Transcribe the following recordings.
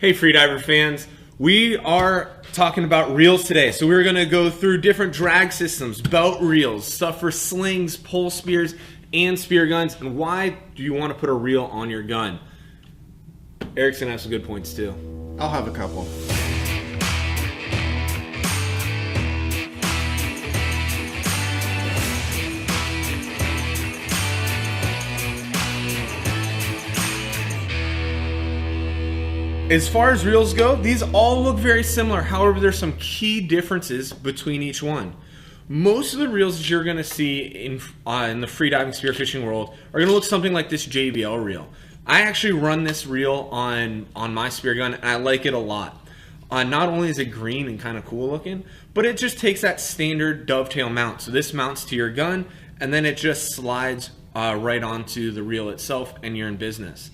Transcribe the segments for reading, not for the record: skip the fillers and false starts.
Hey Freediver fans, we are talking about reels today. So we're going to go through different drag systems, belt reels, stuff for slings, pole spears, and spear guns. And why do you want to put a reel on your gun? Erik's going to have some good points too. I'll have a couple. As far as reels go, these all look very similar. However, there's some key differences between each one. Most of the reels that you're going to see in the freediving spearfishing world are going to look something like this JBL reel. I actually run this reel on my spear gun, and I like it a lot. Not only is it green and kind of cool looking, but it just takes that standard dovetail mount. So this mounts to your gun, and then it just slides right onto the reel itself, and you're in business.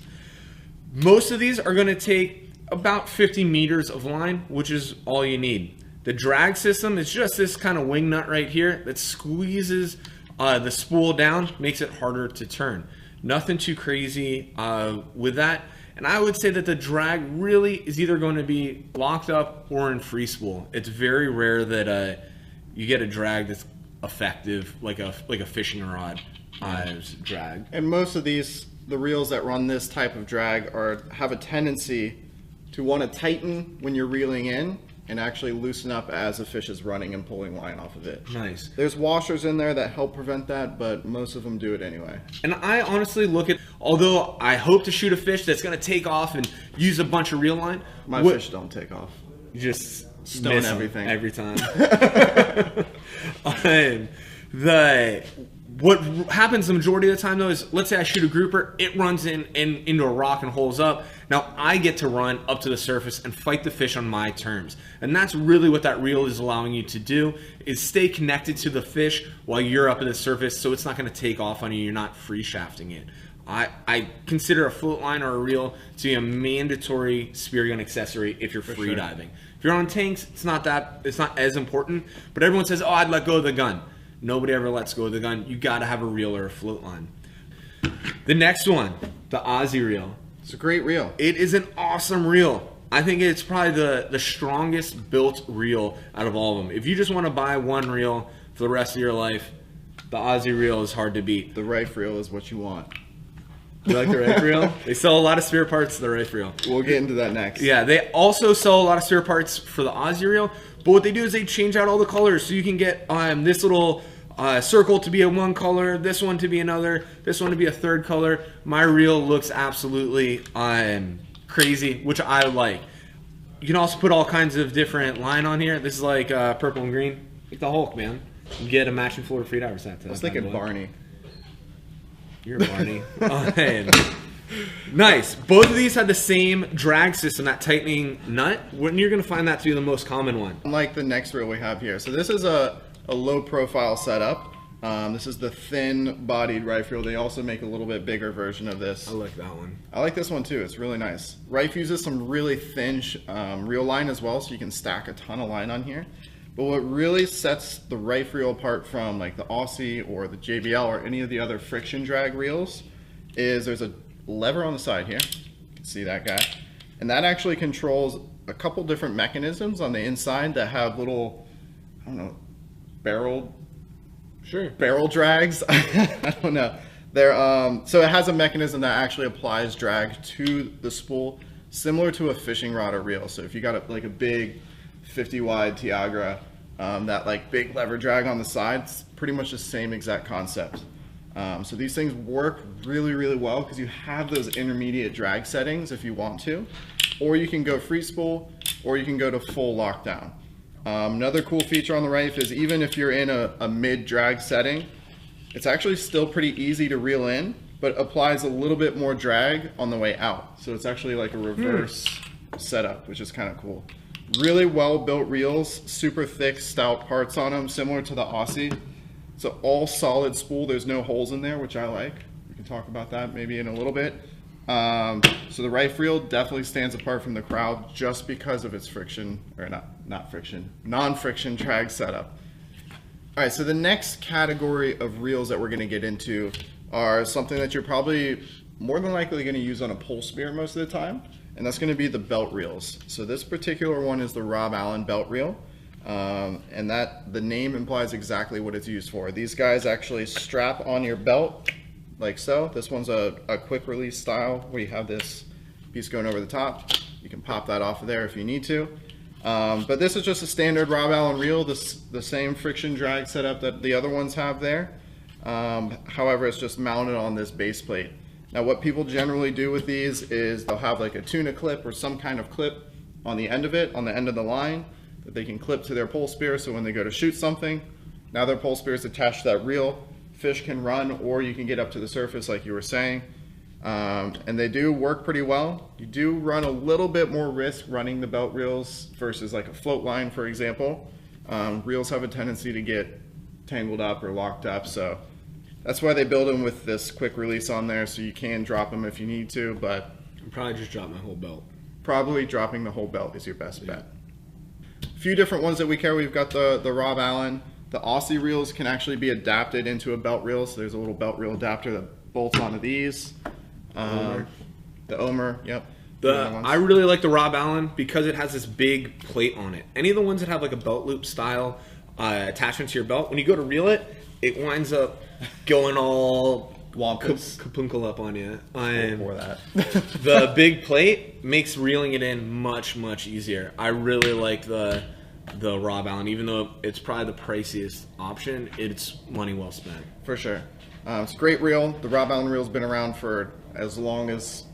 Most of these are going to take about 50 meters of line, which is all you need. The drag system is just this kind of wing nut right here that squeezes the spool down, makes it harder to turn. Nothing too crazy with that. And I would say that the drag really is either going to be locked up or in free spool. It's very rare that you get a drag that's effective like a fishing rod drag. And most of these, the reels that run this type of drag have a tendency to want to tighten when you're reeling in and actually loosen up as the fish is running and pulling line off of it. Nice. There's washers in there that help prevent that, but most of them do it anyway. And I honestly look at, although I hope to shoot a fish that's going to take off and use a bunch of reel line. My fish don't take off. You just stone everything every time. What happens the majority of the time though is, let's say I shoot a grouper, it runs into a rock and holes up. Now I get to run up to the surface and fight the fish on my terms. And that's really what that reel is allowing you to do, is stay connected to the fish while you're up at the surface, so it's not going to take off on you, you're not free shafting it. I consider a float line or a reel to be a mandatory spear gun accessory if you're free diving. If you're on tanks, it's not as important, but everyone says, oh, I'd let go of the gun. Nobody ever lets go of the gun. You got to have a reel or a float line. The next one, the Aussie Reel. It's a great reel. It is an awesome reel. I think it's probably the strongest built reel out of all of them. If you just want to buy one reel for the rest of your life, the Aussie Reel is hard to beat. The RIFFE reel is what you want. You like the RIFFE reel? They sell a lot of spear parts to the RIFFE reel. We'll get into that next. Yeah, they also sell a lot of spear parts for the Aussie Reel, but what they do is they change out all the colors, so you can get this little circle to be a one color, this one to be another, this one to be a third color. My reel looks absolutely crazy, which I like. You can also put all kinds of different line on here. This is like purple and green, like the Hulk, man. You get a matching Florida Freedivers hat. I was thinking Barney. You're Barney. Nice. Both of these had the same drag system, that tightening nut. When you're going to find that to be the most common one. Unlike the next reel we have here. So this is a low profile setup. This is the thin bodied RIFFE reel. They also make a little bit bigger version of this. I like that one. I like this one too. It's really nice. RIFFE uses some really thin reel line as well, so you can stack a ton of line on here. But what really sets the RIFFE reel apart from like the Aussie or the JBL or any of the other friction drag reels is there's a lever on the side here. You can see that guy. And that actually controls a couple different mechanisms on the inside that have little, I don't know, barrel drags. I don't know. They're so it has a mechanism that actually applies drag to the spool, similar to a fishing rod or reel. So if you got like a big 50 wide Tiagra, that like big lever drag on the side, it's pretty much the same exact concept. So these things work really, really well because you have those intermediate drag settings if you want to, or you can go free spool, or you can go to full lockdown. Another cool feature on the RIFFE is even if you're in a mid drag setting, it's actually still pretty easy to reel in, but applies a little bit more drag on the way out. So it's actually like a reverse setup, which is kind of cool. Really well built reels, super thick, stout parts on them, similar to the Aussie. So all solid spool, there's no holes in there, which I like. We can talk about that maybe in a little bit. So the RIFFE reel definitely stands apart from the crowd just because of its friction, or non-friction drag setup. All right, so the next category of reels that we're gonna get into are something that you're probably more than likely gonna use on a pole spear most of the time, and that's going to be the belt reels. So this particular one is the Rob Allen belt reel, and that the name implies exactly what it's used for. These guys actually strap on your belt like so. This one's a quick release style where you have this piece going over the top. You can pop that off of there if you need to. But this is just a standard Rob Allen reel, the same friction drag setup that the other ones have there. However, it's just mounted on this base plate. Now what people generally do with these is they'll have like a tuna clip or some kind of clip on the end of it, on the end of the line, that they can clip to their pole spear, so when they go to shoot something, now their pole spear is attached to that reel, fish can run, or you can get up to the surface like you were saying. And they do work pretty well. You do run a little bit more risk running the belt reels versus like a float line, for example. Reels have a tendency to get tangled up or locked up, so that's why they build them with this quick release on there, so you can drop them if you need to, but I'll probably just drop my whole belt. Probably dropping the whole belt is your best bet. A few different ones that we carry. We've got the Rob Allen. The Aussie Reels can actually be adapted into a belt reel, so there's a little belt reel adapter that bolts onto these. The Omer, yep. I really like the Rob Allen because it has this big plate on it. Any of the ones that have like a belt loop style attachment to your belt, when you go to reel it, it winds up going all kapunkle up on you. For that. The big plate makes reeling it in much, much easier. I really like the Rob Allen, even though it's probably the priciest option. It's money well spent. For sure. It's a great reel. The Rob Allen reel's been around for as long as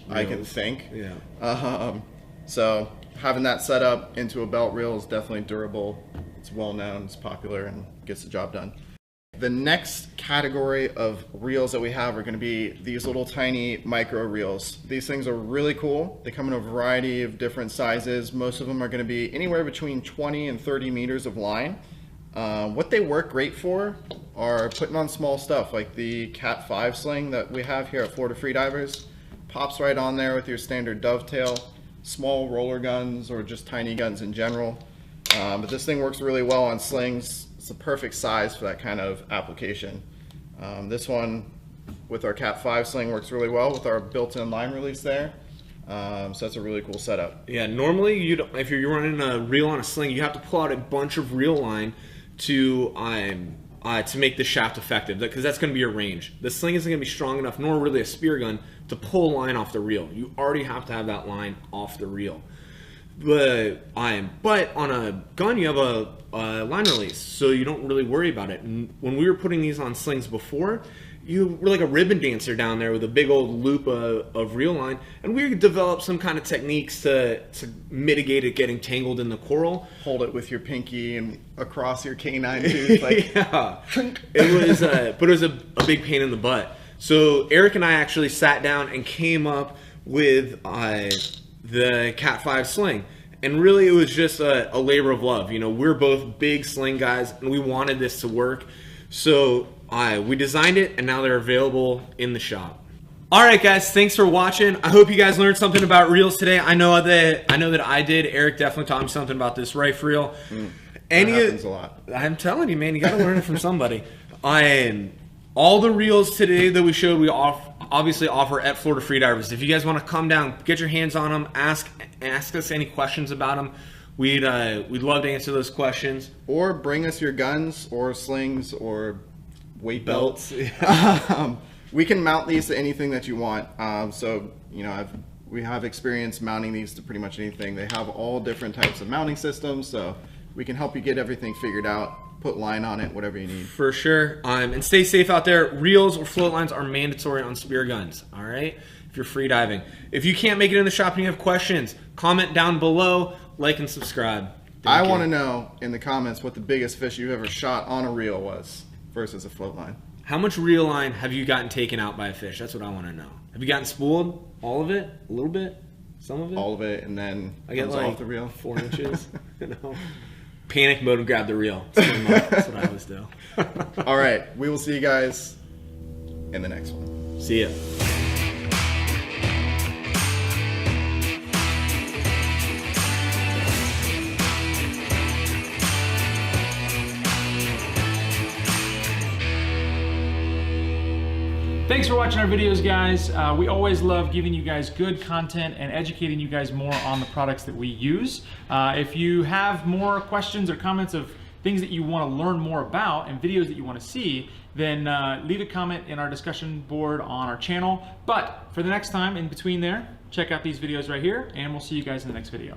I can think. Yeah. So having that set up into a belt reel is definitely durable. It's well known, it's popular, and gets the job done. The next category of reels that we have are going to be these little tiny micro reels. These things are really cool. They come in a variety of different sizes. Most of them are going to be anywhere between 20 and 30 meters of line. What they work great for are putting on small stuff like the Cat 5 sling that we have here at Florida Freedivers. Pops right on there with your standard dovetail, small roller guns, or just tiny guns in general. But this thing works really well on slings. It's the perfect size for that kind of application. This one with our Cat 5 sling works really well with our built-in line release there. So that's a really cool setup. Yeah, normally if you're running a reel on a sling, you have to pull out a bunch of reel line to make the shaft effective, because that's going to be your range. The sling isn't going to be strong enough, nor really a spear gun, to pull line off the reel. You already have to have that line off the reel. But on a gun, you have a line release, so you don't really worry about it. And when we were putting these on slings before, you were like a ribbon dancer down there with a big old loop of reel line, and we developed some kind of techniques to mitigate it getting tangled in the coral. Hold it with your pinky and across your canine tooth. Like, yeah, it was, but it was a big pain in the butt. So Erik and I actually sat down and came up with the Cat 5 sling. And really, it was just a labor of love. You know, we're both big sling guys, and we wanted this to work. So we designed it, and now they're available in the shop. All right, guys, thanks for watching. I hope you guys learned something about reels today. I know that I did. Erik definitely taught me something about this RIFFE reel. That happens a lot. I'm telling you, man, you got to learn it from somebody. All the reels today that we showed, we obviously offer at Florida Freedivers. If you guys want to come down, get your hands on them, ask us any questions about them. We'd love to answer those questions. Or bring us your guns or slings or weight belts. We can mount these to anything that you want. So you know, we have experience mounting these to pretty much anything. They have all different types of mounting systems, so we can help you get everything figured out. Put line on it, whatever you need. For sure. And stay safe out there. Reels or float lines are mandatory on spear guns, all right? If you're free diving. If you can't make it in the shop and you have questions, comment down below, like and subscribe. I want to know in the comments what the biggest fish you ever shot on a reel was versus a float line. How much reel line have you gotten taken out by a fish? That's what I want to know. Have you gotten spooled? All of it? A little bit? Some of it? All of it, and then I get like off the reel. 4 inches. You know? Panic mode and grab the reel. That's what I always do. All right, we will see you guys in the next one. See ya. Thanks for watching our videos, guys. We always love giving you guys good content and educating you guys more on the products that we use. If you have more questions or comments of things that you want to learn more about and videos that you want to see, then leave a comment in our discussion board on our channel. But for the next time, in between there, check out these videos right here, and we'll see you guys in the next video.